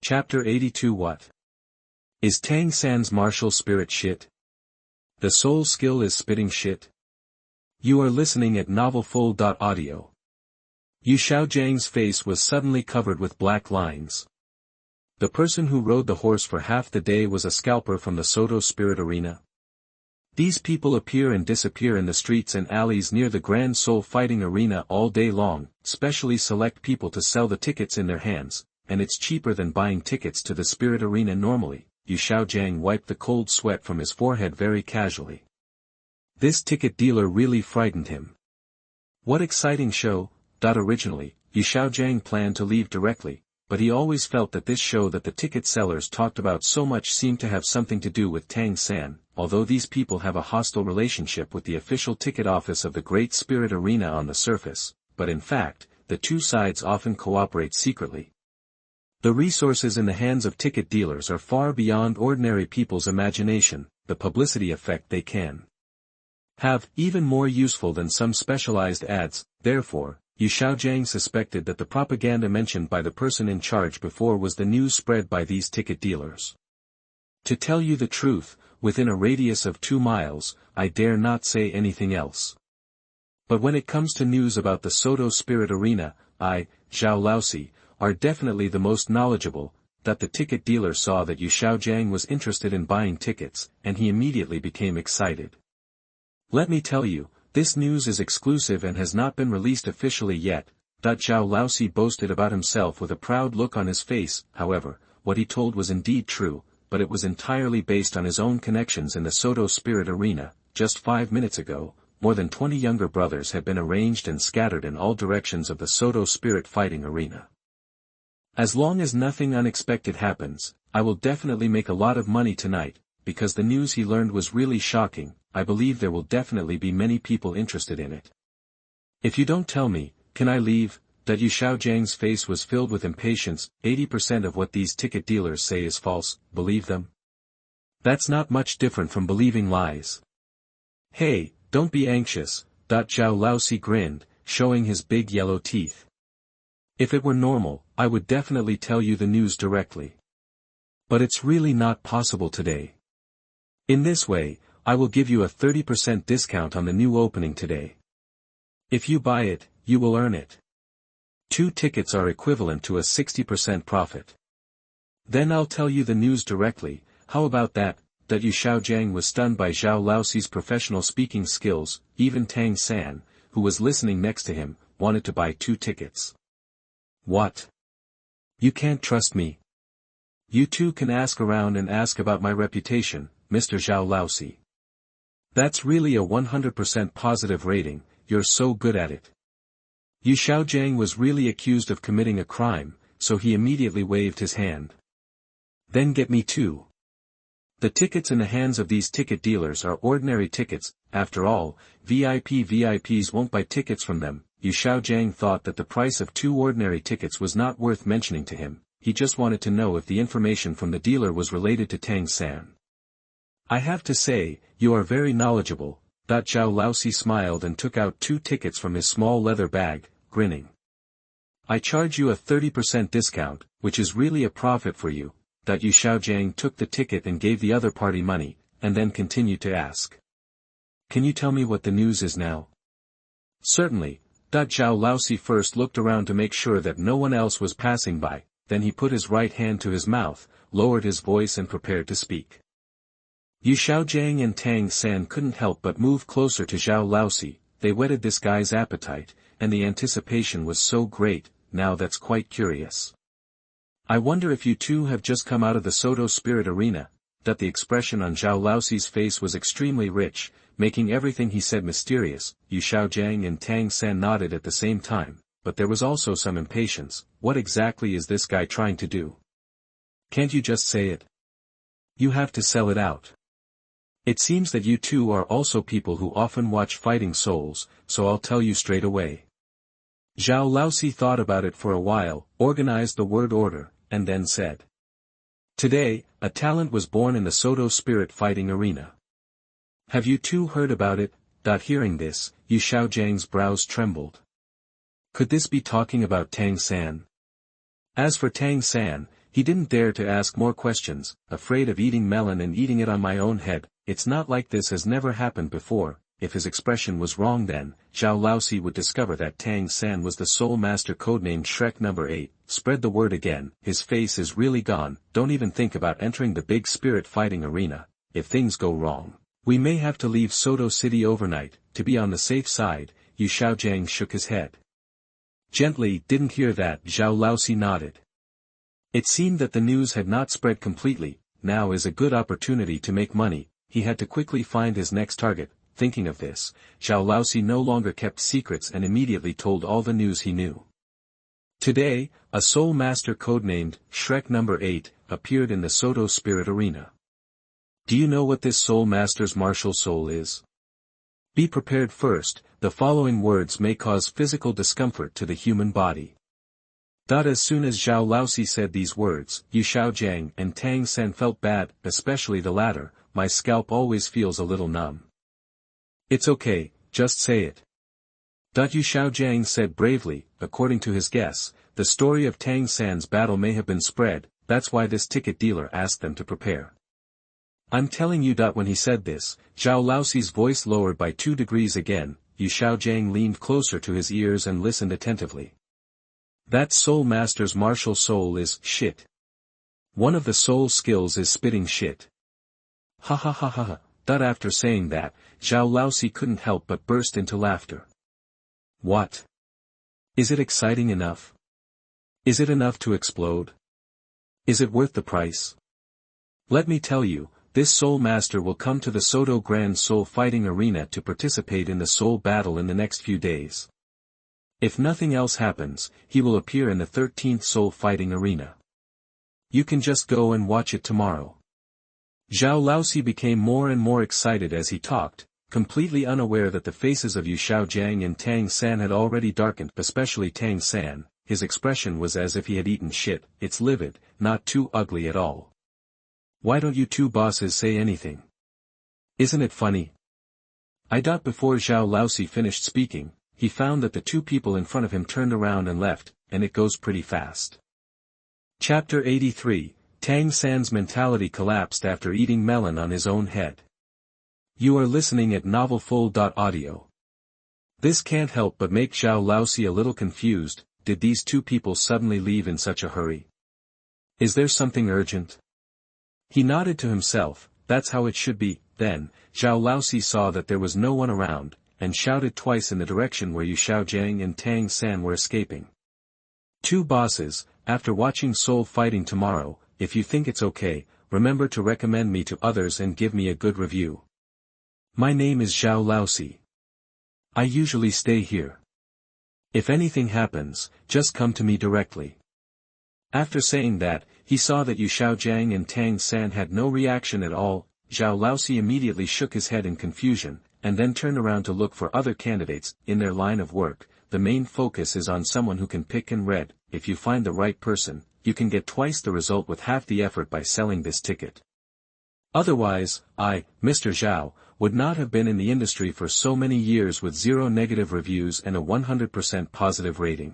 Chapter 82. What is Tang San's martial spirit shit? The soul skill is spitting shit? You are listening at novelfull.audio. Yu Xiaogang's face was suddenly covered with black lines. The person who rode the horse for half the day was a scalper from the Soto Spirit Arena. These people appear and disappear in the streets and alleys near the Grand Soul Fighting Arena all day long, specially select people to sell the tickets in their hands, and it's cheaper than buying tickets to the Spirit Arena normally. Yu Xiaogang wiped the cold sweat from his forehead very casually. This ticket dealer really frightened him. What exciting show. Originally, Yu Xiaogang planned to leave directly, but he always felt that this show that the ticket sellers talked about so much seemed to have something to do with Tang San, although these people have a hostile relationship with the official ticket office of the Great Spirit Arena on the surface, but in fact, the two sides often cooperate secretly. The resources in the hands of ticket dealers are far beyond ordinary people's imagination. The publicity effect they can have, even more useful than some specialized ads. Therefore, Yu Xiaogang suspected that the propaganda mentioned by the person in charge before was the news spread by these ticket dealers. To tell you the truth, within a radius of 2 miles, I dare not say anything else. But when it comes to news about the Soto Spirit Arena, I, Zhao Laosi, are definitely the most knowledgeable. That the ticket dealer saw that Yu Xiaogang was interested in buying tickets, and he immediately became excited. Let me tell you, this news is exclusive and has not been released officially yet. Zhao Laosi boasted about himself with a proud look on his face. However, what he told was indeed true, but it was entirely based on his own connections in the Soto Spirit Arena. Just 5 minutes ago, more than 20 younger brothers had been arranged and scattered in all directions of the Soto Spirit Fighting Arena. As long as nothing unexpected happens, I will definitely make a lot of money tonight, because the news he learned was really shocking. I believe there will definitely be many people interested in it. If you don't tell me, can I leave? Yu Xiaogang's face was filled with impatience. 80% of what these ticket dealers say is false. Believe them? That's not much different from believing lies. Hey, don't be anxious. Zhao Laosi grinned, showing his big yellow teeth. If it were normal, I would definitely tell you the news directly. But it's really not possible today. In this way, I will give you a 30% discount on the new opening today. If you buy it, you will earn it. 2 tickets are equivalent to a 60% profit. Then I'll tell you the news directly. How about that? Yu Xiaogang was stunned by Zhao Laosi's professional speaking skills. Even Tang San, who was listening next to him, wanted to buy 2 tickets. What? You can't trust me? You too can ask around and ask about my reputation, Mr. Zhao Laosi. That's really a 100% positive rating. You're so good at it. Yu Xiaogang was really accused of committing a crime, so he immediately waved his hand. Then get me 2. The tickets in the hands of these ticket dealers are ordinary tickets. After all, VIPs won't buy tickets from them. Yu Xiaogang thought that the price of 2 ordinary tickets was not worth mentioning to him. He just wanted to know if the information from the dealer was related to Tang San. I have to say, you are very knowledgeable. Zhao Laosi smiled and took out 2 tickets from his small leather bag, grinning. I charge you a 30% discount, which is really a profit for you. Yu Xiaogang took the ticket and gave the other party money, and then continued to ask. Can you tell me what the news is now? Certainly. Zhao Laosi first looked around to make sure that no one else was passing by, then he put his right hand to his mouth, lowered his voice and prepared to speak. Yu Xiaogang and Tang San couldn't help but move closer to Zhao Laosi. They whetted this guy's appetite, and the anticipation was so great. Now that's quite curious. I wonder if you two have just come out of the Soto Spirit Arena. The expression on Zhao Laosi's face was extremely rich, making everything he said mysterious. Yu Xiaogang and Tang San nodded at the same time, but there was also some impatience. What exactly is this guy trying to do? Can't you just say it? You have to sell it out. It seems that you two are also people who often watch Fighting Souls, so I'll tell you straight away. Zhao Laosi thought about it for a while, organized the word order, and then said. Today, a talent was born in the Soto Spirit Fighting Arena. Have you two heard about it? Hearing this, Yu Xiaogang's brows trembled. Could this be talking about Tang San? As for Tang San, He didn't dare to ask more questions, afraid of eating melon and eating it on my own head. It's not like this has never happened before. If his expression was wrong, then Zhao Laosi would discover that Tang San was the soul master codenamed Shrek number 8. Spread the word again. His face is really gone. Don't even think about entering the big spirit fighting arena. If things go wrong, we may have to leave Soto City overnight. To be on the safe side. Yu Xiaogang shook his head. Gently. Didn't hear that. Zhao Laosi nodded. It seemed that the news had not spread completely. Now is a good opportunity to make money. He had to quickly find his next target. Thinking of this, Zhao Laosi no longer kept secrets and immediately told all the news he knew. Today, a soul master codenamed Shrek number 8 appeared in the Soto Spirit Arena. Do you know what this soul master's martial soul is? Be prepared first. The following words may cause physical discomfort to the human body. As soon as Zhao Laosi said these words, Yu Xiaogang and Tang San felt bad, especially the latter. My scalp always feels a little numb. It's okay, just say it. Yu Xiaogang said bravely. According to his guess, the story of Tang San's battle may have been spread. That's why this ticket dealer asked them to prepare. I'm telling you. When he said this, Zhao Laosi's voice lowered by 2 degrees again. Yu Xiaogang leaned closer to his ears and listened attentively. That soul master's martial soul is shit. One of the soul skills is spitting shit. Ha ha ha ha ha. After saying that, Zhao Laosi couldn't help but burst into laughter. What? Is it exciting enough? Is it enough to explode? Is it worth the price? Let me tell you, this soul master will come to the Soto Grand Soul Fighting Arena to participate in the soul battle in the next few days. If nothing else happens, he will appear in the 13th Soul Fighting Arena. You can just go and watch it tomorrow. Zhao Laosi became more and more excited as he talked, completely unaware that the faces of Yu Xiaogang and Tang San had already darkened, especially Tang San. His expression was as if he had eaten shit. It's livid, not too ugly at all. Why don't you two bosses say anything? Isn't it funny? Before Zhao Laosi finished speaking, he found that the 2 people in front of him turned around and left, and it goes pretty fast. Chapter 83. Tang San's mentality collapsed after eating melon on his own head. You are listening at NovelFull.audio. This can't help but make Zhao Laosi a little confused. Did these 2 people suddenly leave in such a hurry? Is there something urgent? He nodded to himself. That's how it should be. Then, Zhao Laosi saw that there was no one around, and shouted twice in the direction where Yu Xiaogang and Tang San were escaping. 2 bosses, after watching Soul Fighting tomorrow, if you think it's okay, remember to recommend me to others and give me a good review. My name is Zhao Laosi. I usually stay here. If anything happens, just come to me directly. After saying that, he saw that Yu Xiaogang and Tang San had no reaction at all. Zhao Laosi immediately shook his head in confusion, and then turned around to look for other candidates. In their line of work, the main focus is on someone who can pick and read. If you find the right person, you can get twice the result with half the effort by selling this ticket. Otherwise, Mr. Zhao, would not have been in the industry for so many years with 0 negative reviews and a 100% positive rating.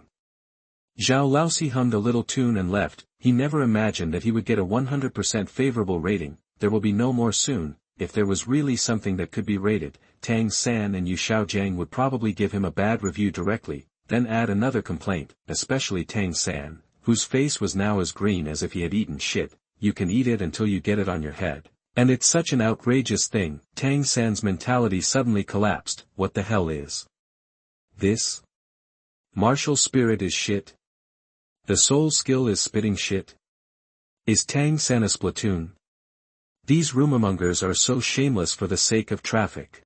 Zhao Laosi hummed a little tune and left. He never imagined that he would get a 100% favorable rating. There will be no more soon. If there was really something that could be rated, Tang San and Yu Xiaogang would probably give him a bad review directly, then add another complaint, especially Tang San, whose face was now as green as if he had eaten shit. You can eat it until you get it on your head. And it's such an outrageous thing. Tang San's mentality suddenly collapsed. What the hell is this? Martial spirit is shit? The soul skill is spitting shit? Is Tang San a Splatoon? These rumormongers are so shameless for the sake of traffic.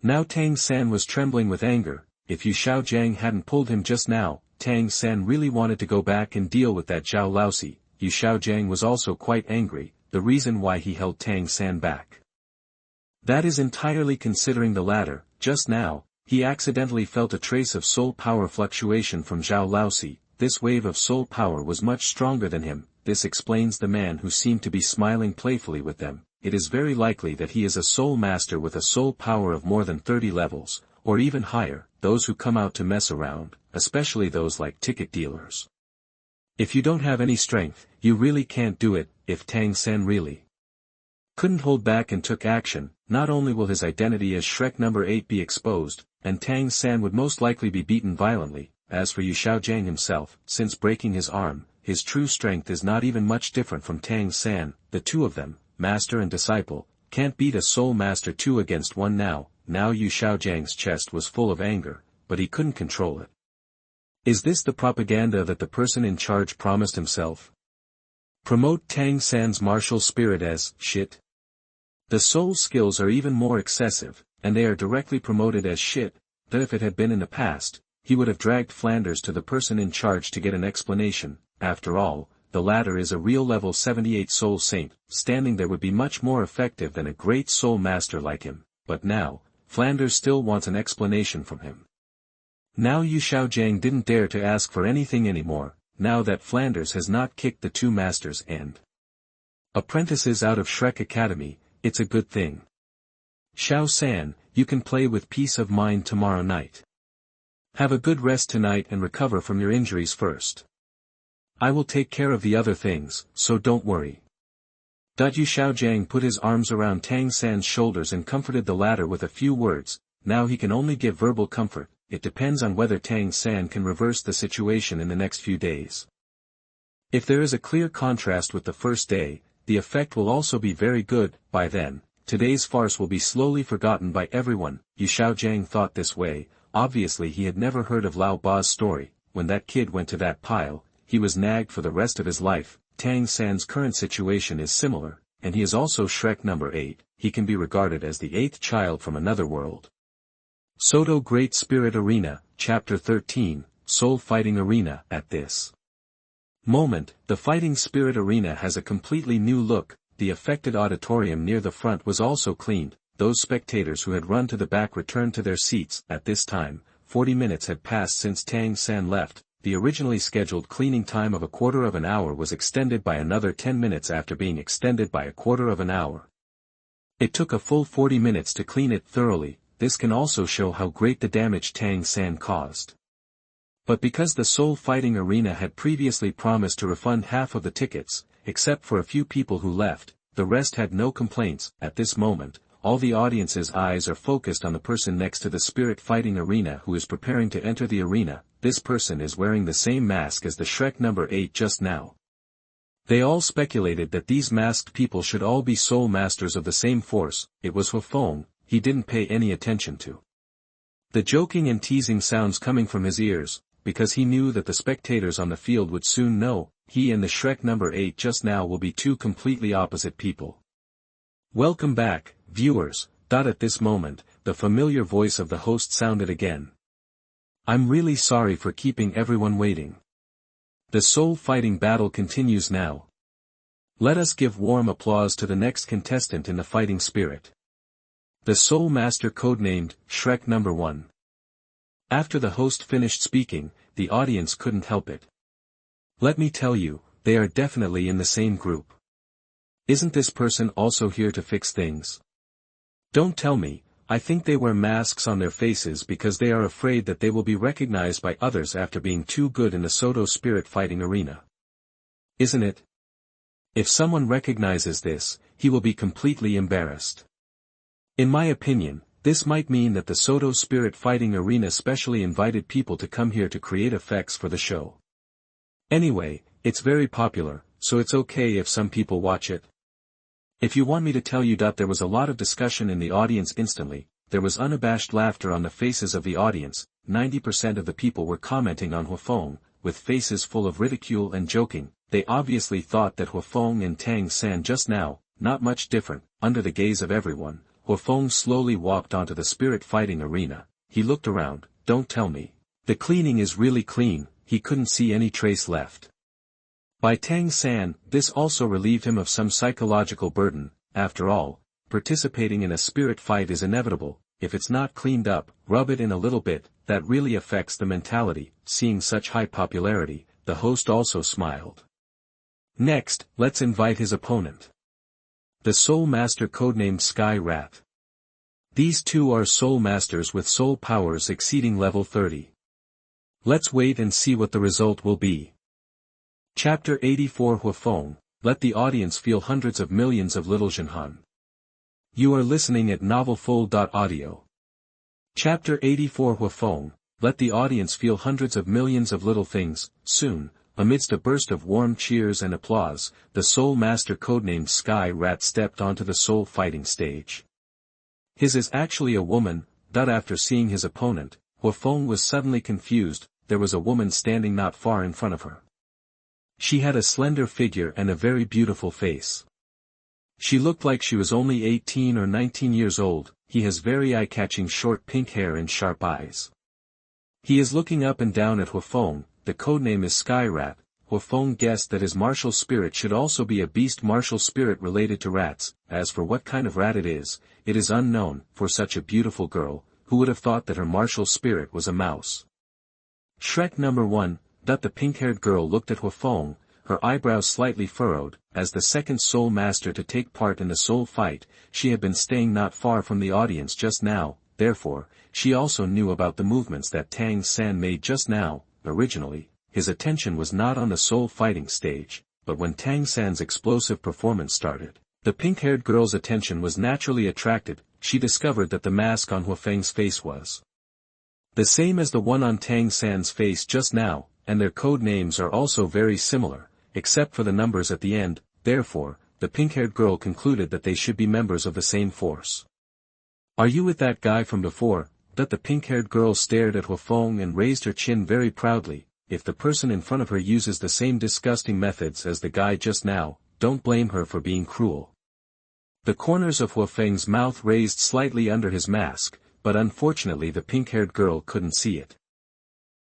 Now Tang San was trembling with anger. If Yu Xiaogang hadn't pulled him just now, Tang San really wanted to go back and deal with that Zhao Laosi. Yu Xiaogang was also quite angry. The reason why he held Tang San back. That is entirely considering the latter. Just now, he accidentally felt a trace of soul power fluctuation from Zhao Laosi. This wave of soul power was much stronger than him. This explains the man who seemed to be smiling playfully with them. It is very likely that he is a soul master with a soul power of more than 30 levels, or even higher. Those who come out to mess around, especially those like ticket dealers. If you don't have any strength, you really can't do it. If Tang San really couldn't hold back and took action, not only will his identity as Shrek number 8 be exposed, and Tang San would most likely be beaten violently. As for Yu Xiaogang himself, since breaking his arm, his true strength is not even much different from Tang San. The two of them, master and disciple, can't beat a soul master 2 against 1 now. Now Yu Xiaogangs chest was full of anger, but he couldn't control it. Is this the propaganda that the person in charge promised himself? Promote Tang San's martial spirit as shit? The soul skills are even more excessive, and they are directly promoted as shit. That if it had been in the past, he would have dragged Flanders to the person in charge to get an explanation. After all, the latter is a real level 78 soul saint, standing there would be much more effective than a great soul master like him, but now, Flanders still wants an explanation from him. Now Yu Xiaogang didn't dare to ask for anything anymore, now that Flanders has not kicked the 2 masters and apprentices out of Shrek Academy. It's a good thing. Xiao San, you can play with peace of mind tomorrow night. Have a good rest tonight and recover from your injuries first. I will take care of the other things, so don't worry. Yu Xiaogang put his arms around Tang San's shoulders and comforted the latter with a few words. Now he can only give verbal comfort. It depends on whether Tang San can reverse the situation in the next few days. If there is a clear contrast with the first day, the effect will also be very good. By then, today's farce will be slowly forgotten by everyone. Yu Xiaogang thought this way. Obviously he had never heard of Lao Ba's story. When that kid went to that pile, he was nagged for the rest of his life. Tang San's current situation is similar, and he is also Shrek number 8, he can be regarded as the 8th child from another world. Soto Great Spirit Arena, Chapter 13, Soul Fighting Arena. At this moment, the Fighting Spirit Arena has a completely new look. The affected auditorium near the front was also cleaned. Those spectators who had run to the back returned to their seats. At this time, 40 minutes had passed since Tang San left. The originally scheduled cleaning time of a quarter of an hour was extended by another 10 minutes after being extended by a quarter of an hour. It took a full 40 minutes to clean it thoroughly. This can also show how great the damage Tang San caused. But because the Soul Fighting Arena had previously promised to refund half of the tickets, except for a few people who left, the rest had no complaints. At this moment, all the audience's eyes are focused on the person next to the Spirit Fighting Arena who is preparing to enter the arena. This person is wearing the same mask as the Shrek number 8 just now. They all speculated that these masked people should all be soul masters of the same force. It was Huo Feng. He didn't pay any attention to the joking and teasing sounds coming from his ears, because he knew that the spectators on the field would soon know, he and the Shrek number 8 just now will be two completely opposite people. Welcome back, viewers. At this moment, the familiar voice of the host sounded again. I'm really sorry for keeping everyone waiting. The soul fighting battle continues now. Let us give warm applause to the next contestant in the fighting spirit. The Soul Master codenamed Shrek number 1. After the host finished speaking, the audience couldn't help it. Let me tell you, they are definitely in the same group. Isn't this person also here to fix things? Don't tell me. I think they wear masks on their faces because they are afraid that they will be recognized by others after being too good in the Soto Spirit Fighting Arena. Isn't it? If someone recognizes this, he will be completely embarrassed. In my opinion, this might mean that the Soto Spirit Fighting Arena specially invited people to come here to create effects for the show. Anyway, it's very popular, so it's okay if some people watch it. If you want me to tell you that there was a lot of discussion in the audience instantly, there was unabashed laughter on the faces of the audience. 90% of the people were commenting on Huo Feng, with faces full of ridicule and joking. They obviously thought that Huo Feng and Tang San just now, not much different. Under the gaze of everyone, Huo Feng slowly walked onto the spirit fighting arena. He looked around. Don't tell me. The cleaning is really clean. He couldn't see any trace left. By Tang San, this also relieved him of some psychological burden. After all, participating in a spirit fight is inevitable. If it's not cleaned up, rub it in a little bit. That really affects the mentality. Seeing such high popularity, the host also smiled. Next, let's invite his opponent. The Soul Master codenamed Sky Rat. These two are Soul Masters with soul powers exceeding level 30. Let's wait and see what the result will be. Chapter 84 Huo Feng, let the audience feel hundreds of millions of little zhenhan. You are listening at NaVoFull.audio. Chapter 84 Huo Feng, let the audience feel hundreds of millions of little things. Soon, amidst a burst of warm cheers and applause, the Soul Master codenamed Sky Rat stepped onto the soul fighting stage. His is actually a woman, but after seeing his opponent, Huo Feng was suddenly confused. There was a woman standing not far in front of her. She had a slender figure and a very beautiful face. She looked like she was only 18 or 19 years old. He has very eye-catching short pink hair and sharp eyes. He is looking up and down at Huo Feng. The codename is Sky Rat. Huo Feng guessed that his martial spirit should also be a beast martial spirit related to rats. As for what kind of rat it is unknown. For such a beautiful girl, who would have thought that her martial spirit was a mouse? Shrek number 1. The pink-haired girl looked at Huo Feng, her eyebrows slightly furrowed. As the second soul master to take part in the soul fight, she had been staying not far from the audience just now, therefore, she also knew about the movements that Tang San made just now. Originally, his attention was not on the soul fighting stage, but when Tang San's explosive performance started, the pink-haired girl's attention was naturally attracted. She discovered that the mask on Huo Feng's face was the same as the one on Tang San's face just now, and their code names are also very similar, except for the numbers at the end. Therefore, the pink-haired girl concluded that they should be members of the same force. Are you with that guy from before? The pink-haired girl stared at Huo Feng and raised her chin very proudly. If the person in front of her uses the same disgusting methods as the guy just now, don't blame her for being cruel. The corners of Huo Feng's mouth raised slightly under his mask, but unfortunately the pink-haired girl couldn't see it.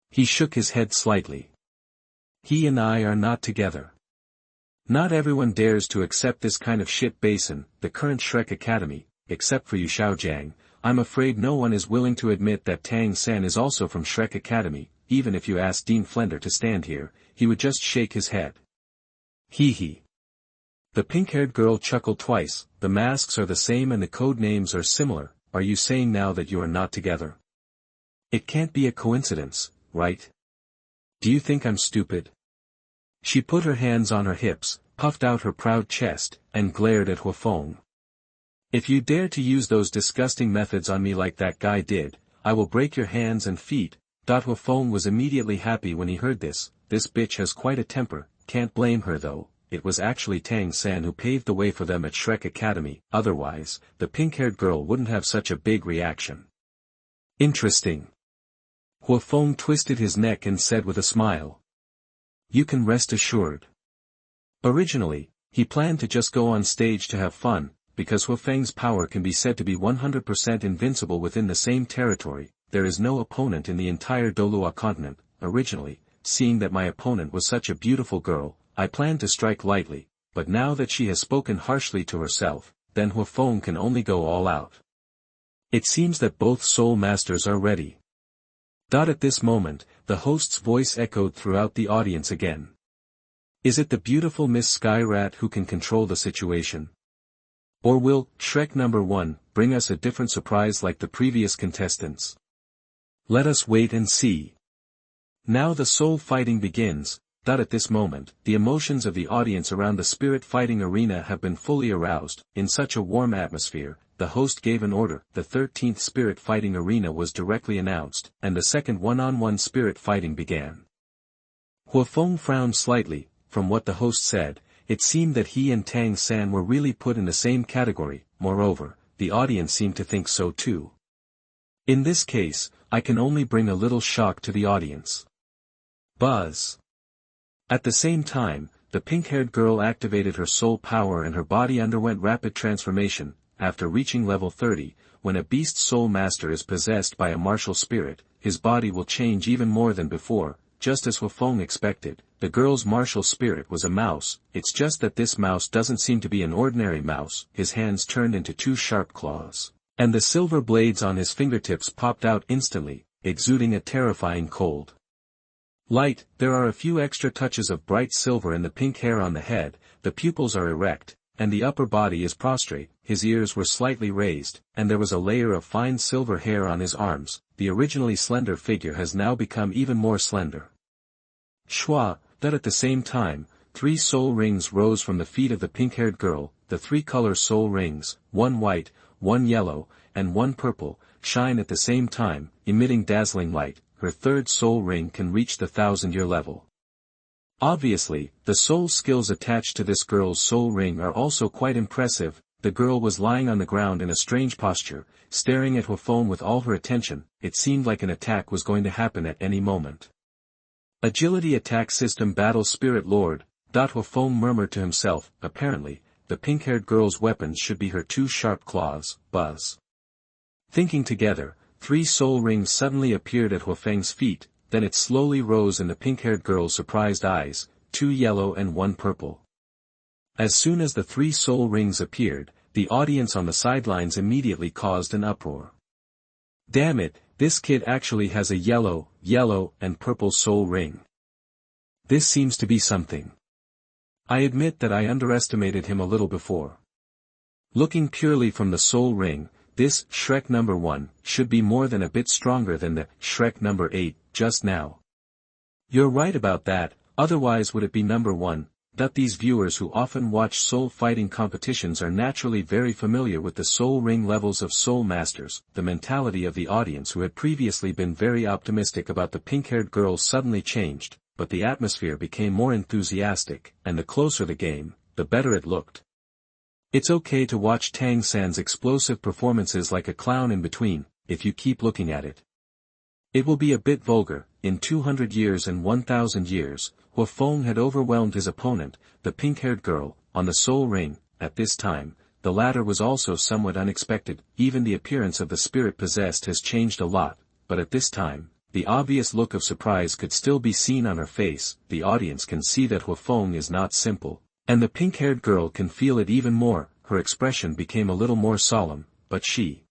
He shook his head slightly. He and I are not together. Not everyone dares to accept this kind of shit basin, the current Shrek Academy, except for Yu Xiaogang. I'm afraid no one is willing to admit that Tang San is also from Shrek Academy. Even if you asked Dean Flender to stand here, he would just shake his head. Hee hee. The pink-haired girl chuckled twice. The masks are the same and the code names are similar. Are you saying now that you are not together? It can't be a coincidence, right? Do you think I'm stupid? She put her hands on her hips, puffed out her proud chest, and glared at Huo Feng. If you dare to use those disgusting methods on me like that guy did, I will break your hands and feet. Huo Feng was immediately happy when he heard this. This bitch has quite a temper. Can't blame her though. It was actually Tang San who paved the way for them at Shrek Academy. Otherwise, the pink-haired girl wouldn't have such a big reaction. Interesting. Huo Feng twisted his neck and said with a smile. You can rest assured. Originally, he planned to just go on stage to have fun, because Huo Feng's power can be said to be 100% invincible within the same territory. There is no opponent in the entire Douluo continent. Originally, seeing that my opponent was such a beautiful girl, I planned to strike lightly, but now that she has spoken harshly to herself, then Huo Feng can only go all out. It seems that both soul masters are ready. At this moment, the host's voice echoed throughout the audience again. Is it the beautiful Miss Sky Rat who can control the situation? Or will Shrek number 1 bring us a different surprise like the previous contestants? Let us wait and see. Now the soul fighting begins. At this moment, the emotions of the audience around the spirit fighting arena have been fully aroused. In such a warm atmosphere, the host gave an order. The 13th spirit fighting arena was directly announced, and the second one-on-one spirit fighting began. Huo Feng frowned slightly. From what the host said, it seemed that he and Tang San were really put in the same category. Moreover, the audience seemed to think so too. In this case, I can only bring a little shock to the audience. Buzz. At the same time, the pink-haired girl activated her soul power and her body underwent rapid transformation. After reaching level 30, when a beast soul master is possessed by a martial spirit, his body will change even more than before. Just as Huo Feng expected, the girl's martial spirit was a mouse. It's just that this mouse doesn't seem to be an ordinary mouse. His hands turned into 2 sharp claws, and the silver blades on his fingertips popped out instantly, exuding a terrifying cold light. There are a few extra touches of bright silver in the pink hair on the head. The pupils are erect, and the upper body is prostrate. His ears were slightly raised, and there was a layer of fine silver hair on his arms. The originally slender figure has now become even more slender. Shua, that at the same time, 3 soul rings rose from the feet of the pink-haired girl, the 3-color soul rings, 1 white, 1 yellow, and 1 purple, shine at the same time, emitting dazzling light. Her 3rd soul ring can reach the 1,000-year level. Obviously, the soul skills attached to this girl's soul ring are also quite impressive. The girl was lying on the ground in a strange posture, staring at Huo Feng with all her attention. It seemed like an attack was going to happen at any moment. Agility attack system battle spirit lord, Huo Feng murmured to himself. Apparently, the pink-haired girl's weapons should be her 2 sharp claws. Buzz. Thinking together, 3 soul rings suddenly appeared at Huo Feng's feet, then it slowly rose in the pink-haired girl's surprised eyes, 2 yellow and 1 purple. As soon as the 3 soul rings appeared, the audience on the sidelines immediately caused an uproar. Damn it, this kid actually has a yellow, and purple soul ring. This seems to be something. I admit that I underestimated him a little before. Looking purely from the soul ring, this Shrek number 1 should be more than a bit stronger than the Shrek number 8 just now. You're right about that, otherwise would it be number 1? That these viewers who often watch soul fighting competitions are naturally very familiar with the soul ring levels of soul masters. The mentality of the audience who had previously been very optimistic about the pink-haired girl suddenly changed, but the atmosphere became more enthusiastic, and the closer the game, the better it looked. It's okay to watch Tang San's explosive performances like a clown in between, if you keep looking at it. It will be a bit vulgar. In 200 years and 1,000 years, Huo Feng had overwhelmed his opponent, the pink-haired girl, on the soul ring. At this time, the latter was also somewhat unexpected. Even the appearance of the spirit possessed has changed a lot, but at this time, the obvious look of surprise could still be seen on her face. The audience can see that Huo Feng is not simple, and the pink-haired girl can feel it even more. Her expression became a little more solemn, but she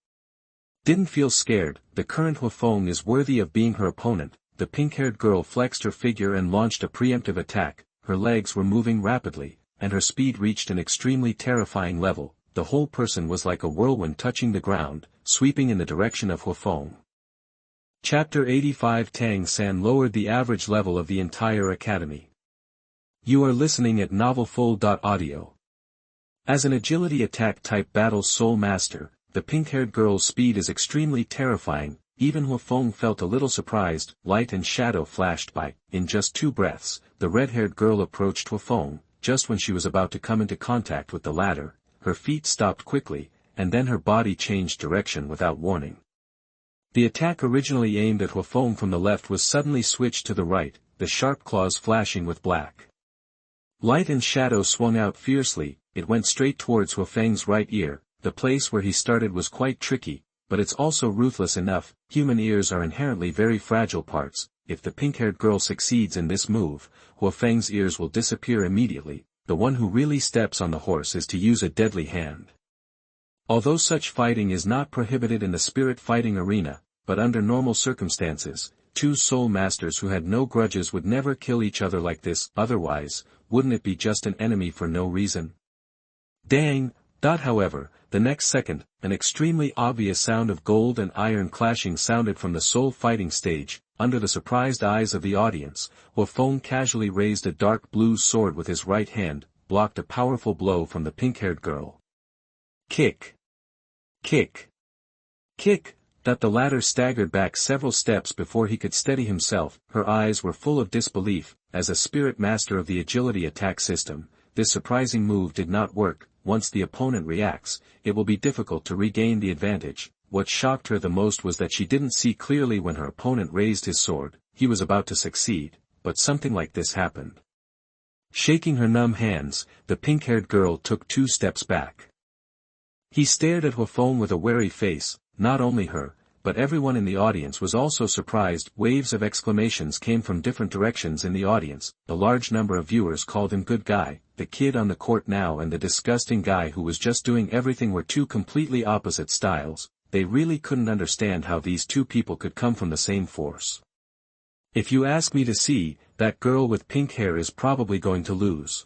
didn't feel scared. The current Huo Feng is worthy of being her opponent. The pink-haired girl flexed her figure and launched a preemptive attack. Her legs were moving rapidly, and her speed reached an extremely terrifying level. The whole person was like a whirlwind touching the ground, sweeping in the direction of Huo Feng. Chapter 85 Tang San lowered the average level of the entire academy. You are listening at NovelFull.audio. As an agility attack type battle soul master, the pink-haired girl's speed is extremely terrifying. Even Huo Feng felt a little surprised. Light and shadow flashed by. In just 2 breaths, the red-haired girl approached Huo Feng. Just when she was about to come into contact with the latter, her feet stopped quickly, and then her body changed direction without warning. The attack originally aimed at Huo Feng from the left was suddenly switched to the right, the sharp claws flashing with black. Light and shadow swung out fiercely. It went straight towards Huo Feng's right ear. The place where he started was quite tricky, but it's also ruthless enough. Human ears are inherently very fragile parts. If the pink-haired girl succeeds in this move, Huo Feng's ears will disappear immediately. The one who really steps on the horse is to use a deadly hand. Although such fighting is not prohibited in the spirit fighting arena, but under normal circumstances, 2 soul masters who had no grudges would never kill each other like this. Otherwise, wouldn't it be just an enemy for no reason? Dang! However, the next second, an extremely obvious sound of gold and iron clashing sounded from the soul fighting stage. Under the surprised eyes of the audience, Huo Feng casually raised a dark blue sword with his right hand, blocked a powerful blow from the pink-haired girl. Kick! Kick! Kick! The latter staggered back several steps before he could steady himself. Her eyes were full of disbelief. As a spirit master of the agility attack system, this surprising move did not work. Once the opponent reacts, it will be difficult to regain the advantage. What shocked her the most was that she didn't see clearly when her opponent raised his sword. He was about to succeed, but something like this happened. Shaking her numb hands, the pink-haired girl took 2 steps back. He stared at Huo Feng with a wary face. Not only her, but everyone in the audience was also surprised. Waves of exclamations came from different directions in the audience. A large number of viewers called him good guy. The kid on the court now and the disgusting guy who was just doing everything were 2 completely opposite styles. They really couldn't understand how these 2 people could come from the same force. If you ask me to see, that girl with pink hair is probably going to lose.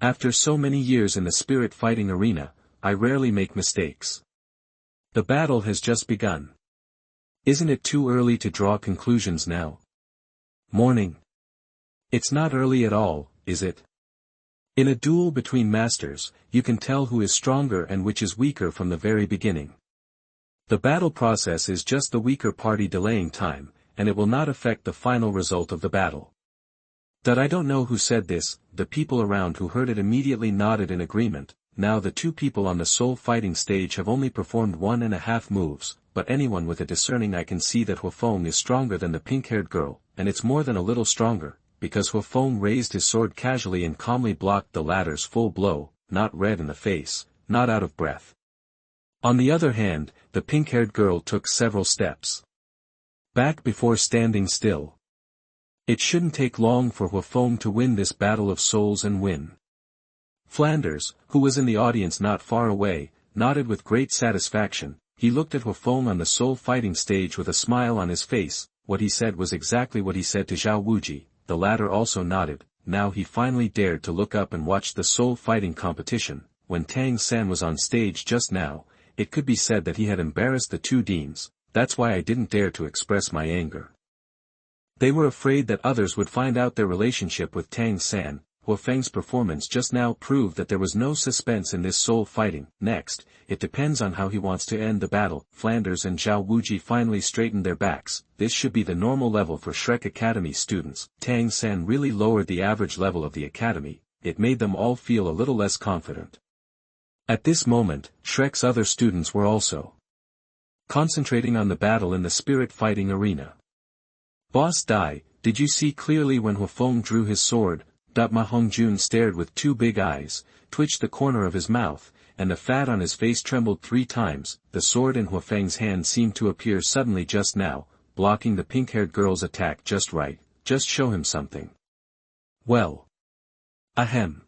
After so many years in the spirit fighting arena, I rarely make mistakes. The battle has just begun. Isn't it too early to draw conclusions now? Morning. It's not early at all, is it? In a duel between masters, you can tell who is stronger and which is weaker from the very beginning. The battle process is just the weaker party delaying time, and it will not affect the final result of the battle. That I don't know who said this, the people around who heard it immediately nodded in agreement. Now the two people on the soul fighting stage have only performed 1.5 moves, but anyone with a discerning eye can see that Huo Feng is stronger than the pink-haired girl, and it's more than a little stronger, because Huo Feng raised his sword casually and calmly blocked the latter's full blow, not red in the face, not out of breath. On the other hand, the pink-haired girl took several steps back before standing still. It shouldn't take long for Huo Feng to win this battle of souls and win. Flanders, who was in the audience not far away, nodded with great satisfaction. He looked at Huo Feng on the soul fighting stage with a smile on his face. What he said was exactly what he said to Zhao Wuji. The latter also nodded. Now he finally dared to look up and watch the soul fighting competition. When Tang San was on stage just now, it could be said that he had embarrassed the two deans. That's why I didn't dare to express my anger. They were afraid that others would find out their relationship with Tang San. Huo Feng's performance just now proved that there was no suspense in this soul fighting. Next, it depends on how he wants to end the battle. Flanders and Zhao Wuji finally straightened their backs. This should be the normal level for Shrek Academy students. Tang San really lowered the average level of the academy. It made them all feel a little less confident. At this moment, Shrek's other students were also concentrating on the battle in the spirit fighting arena. Boss Dai, did you see clearly when Huo Feng drew his sword? Ma Hongjun stared with two big eyes, twitched the corner of his mouth, and the fat on his face trembled 3 times. The sword in Huo Feng's hand seemed to appear suddenly just now, blocking the pink-haired girl's attack just right. Just show him something. Well. Ahem.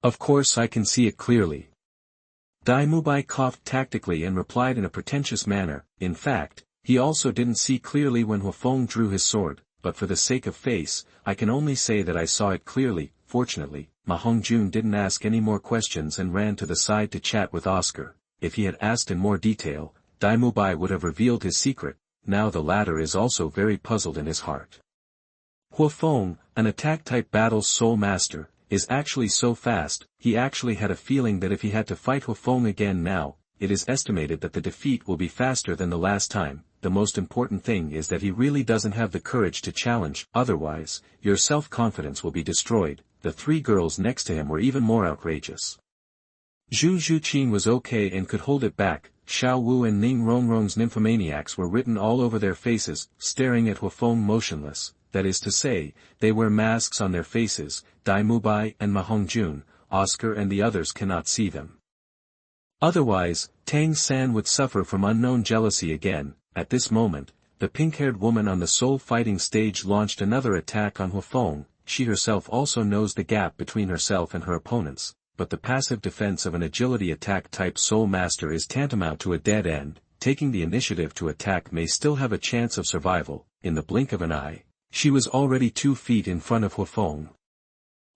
Of course I can see it clearly. Dai Mubai coughed tactically and replied in a pretentious manner. In fact, he also didn't see clearly when Huo Feng drew his sword, but for the sake of face, I can only say that I saw it clearly. Fortunately, Ma Hongjun didn't ask any more questions and ran to the side to chat with Oscar. If he had asked in more detail, Dai Mubai would have revealed his secret. Now the latter is also very puzzled in his heart. Huo Feng, an attack-type battle soul master, is actually so fast. He actually had a feeling that if he had to fight Huo Feng again now, it is estimated that the defeat will be faster than the last time. The most important thing is that he really doesn't have the courage to challenge, otherwise, your self-confidence will be destroyed. The 3 girls next to him were even more outrageous. Zhu Zhuqin was okay and could hold it back. Xiao Wu and Ning Rongrong's nymphomaniacs were written all over their faces, staring at Huo Feng motionless. That is to say, they wear masks on their faces. Dai Mubai and Ma Hongjun, Oscar and the others cannot see them. Otherwise, Tang San would suffer from unknown jealousy again. At this moment, the pink-haired woman on the soul fighting stage launched another attack on Huo Feng. She herself also knows the gap between herself and her opponents, but the passive defense of an agility attack-type soul master is tantamount to a dead end. Taking the initiative to attack may still have a chance of survival. In the blink of an eye, she was already 2 feet in front of Huo Feng.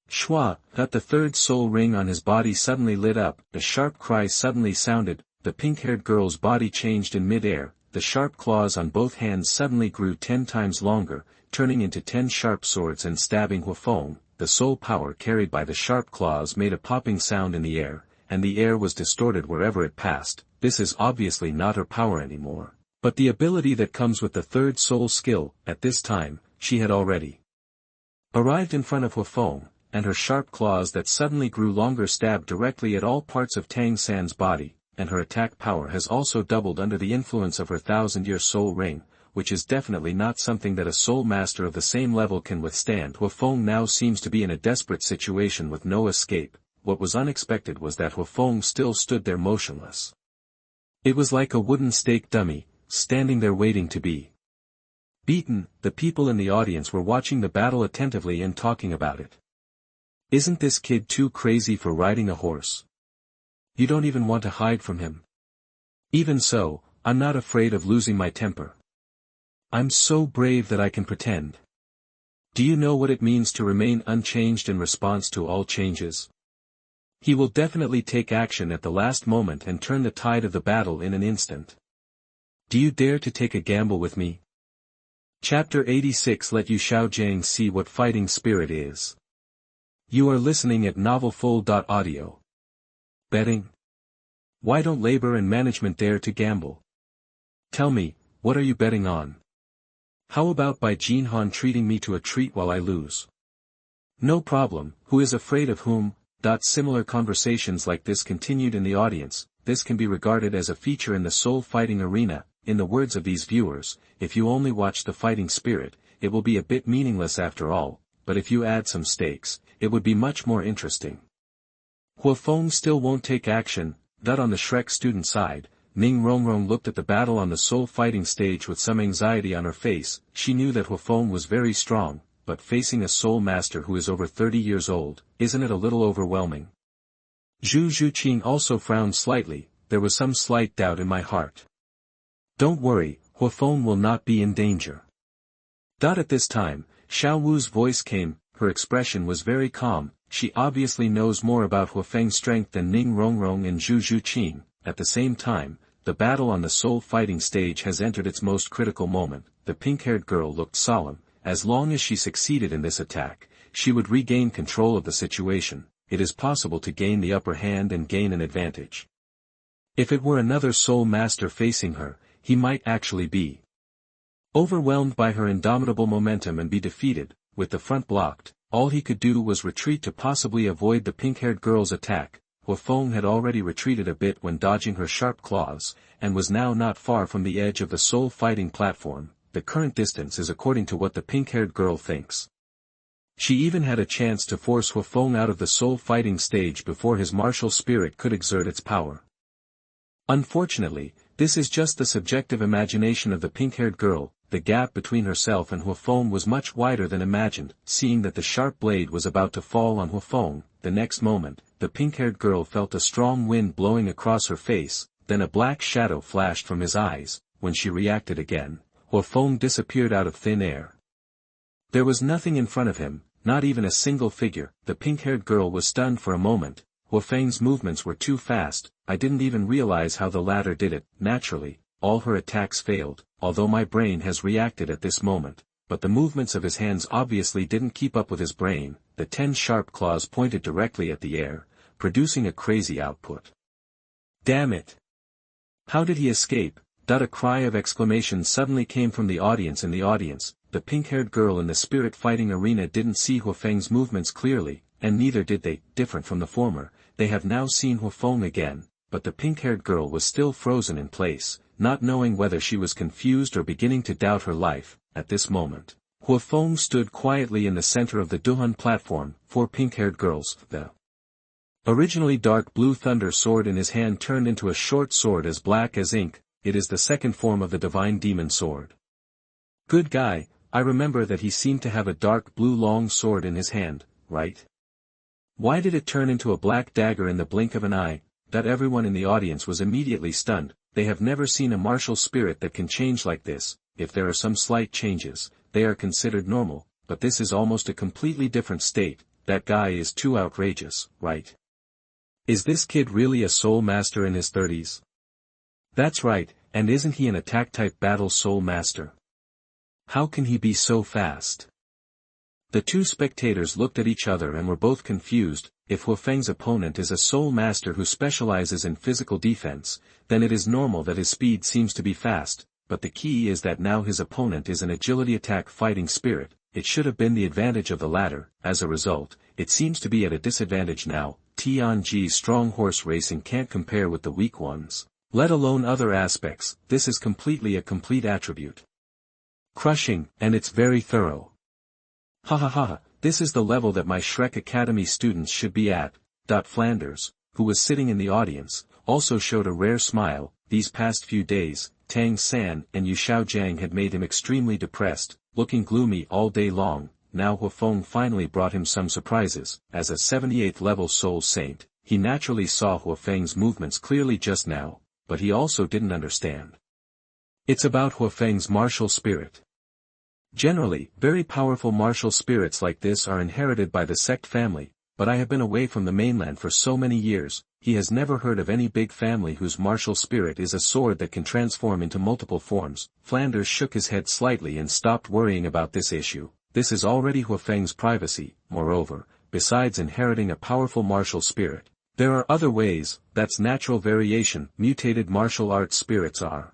Shua, got the 3rd soul ring on his body suddenly lit up. A sharp cry suddenly sounded. The pink-haired girl's body changed in mid-air. The sharp claws on both hands suddenly grew 10 times longer, turning into 10 sharp swords and stabbing Huo Feng. The soul power carried by the sharp claws made a popping sound in the air, and the air was distorted wherever it passed. This is obviously not her power anymore, but the ability that comes with the 3rd soul skill. At this time, she had already arrived in front of Huo Feng, and her sharp claws that suddenly grew longer stabbed directly at all parts of Tang San's body. And her attack power has also doubled under the influence of her 1000-year soul ring, which is definitely not something that a soul master of the same level can withstand. Huo Feng now seems to be in a desperate situation with no escape. What was unexpected was that Huo Feng still stood there motionless. It was like a wooden stake dummy, standing there waiting to be beaten. The people in the audience were watching the battle attentively and talking about it. Isn't this kid too crazy for riding a horse? You don't even want to hide from him. Even so, I'm not afraid of losing my temper. I'm so brave that I can pretend. Do you know what it means to remain unchanged in response to all changes? He will definitely take action at the last moment and turn the tide of the battle in an instant. Do you dare to take a gamble with me? Chapter 86 Let Yu Xiaogang see what fighting spirit is. You are listening at NavelFull.audio. Betting? Why don't labor and management dare to gamble? Tell me, what are you betting on? How about by zhenhan treating me to a treat while I lose? No problem, who is afraid of whom? Similar conversations like this continued in the audience. This can be regarded as a feature in the soul fighting arena. In the words of these viewers, if you only watch the fighting spirit, it will be a bit meaningless after all, but if you add some stakes, it would be much more interesting. Huo Feng still won't take action. On the Shrek student side, Ning Rongrong looked at the battle on the soul fighting stage with some anxiety on her face. She knew that Huo Feng was very strong, but facing a soul master who is over 30 years old, isn't it a little overwhelming? Zhu Zhuqing also frowned slightly. There was some slight doubt in my heart. Don't worry, Huo Feng will not be in danger. At this time, Xiao Wu's voice came. Her expression was very calm. She obviously knows more about Huo Feng's strength than Ning Rongrong and Zhu Zhuqing. At the same time, the battle on the soul fighting stage has entered its most critical moment. The pink-haired girl looked solemn. As long as she succeeded in this attack, she would regain control of the situation. It is possible to gain the upper hand and gain an advantage. If it were another soul master facing her, he might actually be overwhelmed by her indomitable momentum and be defeated. With the front blocked, all he could do was retreat to possibly avoid the pink-haired girl's attack. Huo Feng had already retreated a bit when dodging her sharp claws, and was now not far from the edge of the soul fighting platform. The current distance is according to what the pink-haired girl thinks. She even had a chance to force Huo Feng out of the soul fighting stage before his martial spirit could exert its power. Unfortunately, this is just the subjective imagination of the pink-haired girl. The gap between herself and Huo Feng was much wider than imagined. Seeing that the sharp blade was about to fall on Huo Feng, the next moment, the pink-haired girl felt a strong wind blowing across her face, then a black shadow flashed from his eyes. When she reacted again, Huo Feng disappeared out of thin air. There was nothing in front of him, not even a single figure. The pink-haired girl was stunned for a moment. Huo Feng's movements were too fast. I didn't even realize how the latter did it. Naturally, all her attacks failed, although my brain has reacted at this moment, but the movements of his hands obviously didn't keep up with his brain. The 10 sharp claws pointed directly at the air, producing a crazy output. Damn it! How did he escape? A cry of exclamation suddenly came from the audience. In the audience, the pink-haired girl in the spirit fighting arena didn't see Huo Feng's movements clearly, and neither did they. Different from the former, they have now seen Huo Feng again, but the pink-haired girl was still frozen in place, not knowing whether she was confused or beginning to doubt her life. At this moment, Huo Feng stood quietly in the center of the zhenhan platform. 4 pink-haired girls. The originally dark blue thunder sword in his hand turned into a short sword as black as ink. It is the second form of the divine demon sword. Good guy. I remember that he seemed to have a dark blue long sword in his hand, right? Why did it turn into a black dagger in the blink of an eye? Everyone in the audience was immediately stunned. They have never seen a martial spirit that can change like this. If there are some slight changes, they are considered normal, but this is almost a completely different state. That guy is too outrageous, right? Is this kid really a soul master in his 30s? That's right, and isn't he an attack-type battle soul master? How can he be so fast? The two spectators looked at each other and were both confused. If Huo Feng's opponent is a soul master who specializes in physical defense, then it is normal that his speed seems to be fast, but the key is that now his opponent is an agility attack fighting spirit. It should have been the advantage of the latter. As a result, it seems to be at a disadvantage now. Tianji's strong horse racing can't compare with the weak ones, let alone other aspects. This is completely a complete attribute. Crushing, and it's very thorough. Ha ha ha, this is the level that my Shrek Academy students should be at. Flanders, who was sitting in the audience, also showed a rare smile. These past few days, Tang San and Yu Xiaogang had made him extremely depressed, looking gloomy all day long. Now Huo Feng finally brought him some surprises. As a 78th level soul saint, he naturally saw Huo Feng's movements clearly just now, but he also didn't understand. It's about Huo Feng's martial spirit. Generally, very powerful martial spirits like this are inherited by the sect family, but I have been away from the mainland for so many years. he has never heard of any big family whose martial spirit is a sword that can transform into multiple forms. Flanders shook his head slightly and stopped worrying about this issue. This is already Huo Feng's privacy. Moreover, besides inheriting a powerful martial spirit, there are other ways. That's natural variation. Mutated martial arts spirits are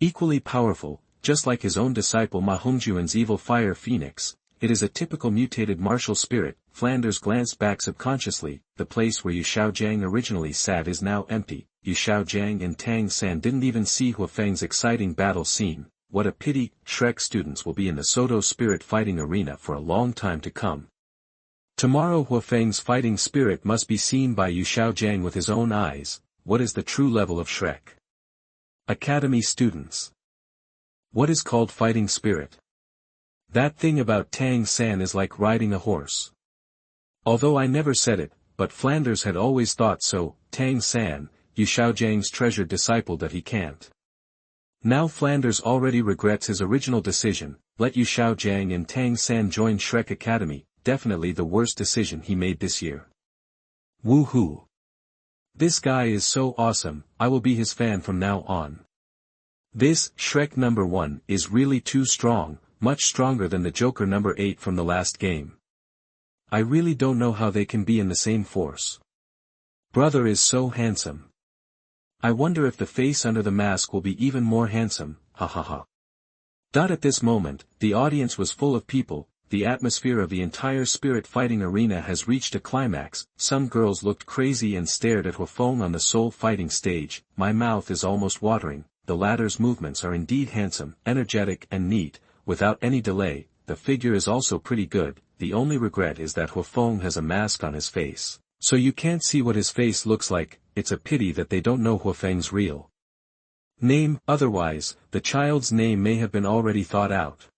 equally powerful, just like his own disciple Ma Hongjuan's evil fire phoenix. It is a typical mutated martial spirit. Flanders glanced back subconsciously. The place where Yu Xiaogang originally sat is now empty. Yu Xiaogang and Tang San didn't even see Huo Feng's exciting battle scene. What a pity. Shrek students will be in the Soto spirit fighting arena for a long time to come. Tomorrow Huo Feng's fighting spirit must be seen by Yu Xiaogang with his own eyes. What is the true level of Shrek Academy students? What is called fighting spirit? That thing about Tang San is like riding a horse. Although I never said it, but Flanders had always thought so. Tang San, Yu Xiaojiang's treasured disciple, that he can't. Now Flanders already regrets his original decision. Let Yu Xiaogang and Tang San join Shrek Academy, definitely the worst decision he made this year. Woohoo! This guy is so awesome, I will be his fan from now on. This, Shrek number 1, is really too strong, much stronger than the Joker number 8 from the last game. I really don't know how they can be in the same force. Brother is so handsome. I wonder if the face under the mask will be even more handsome, ha ha ha. At this moment, the audience was full of people. The atmosphere of the entire spirit fighting arena has reached a climax. Some girls looked crazy and stared at Huo Feng on the soul fighting stage. My mouth is almost watering. The latter's movements are indeed handsome, energetic and neat. Without any delay, the figure is also pretty good. The only regret is that Huo Feng has a mask on his face, so you can't see what his face looks like. It's a pity that they don't know Huo Feng's real name, otherwise, the child's name may have been already thought out.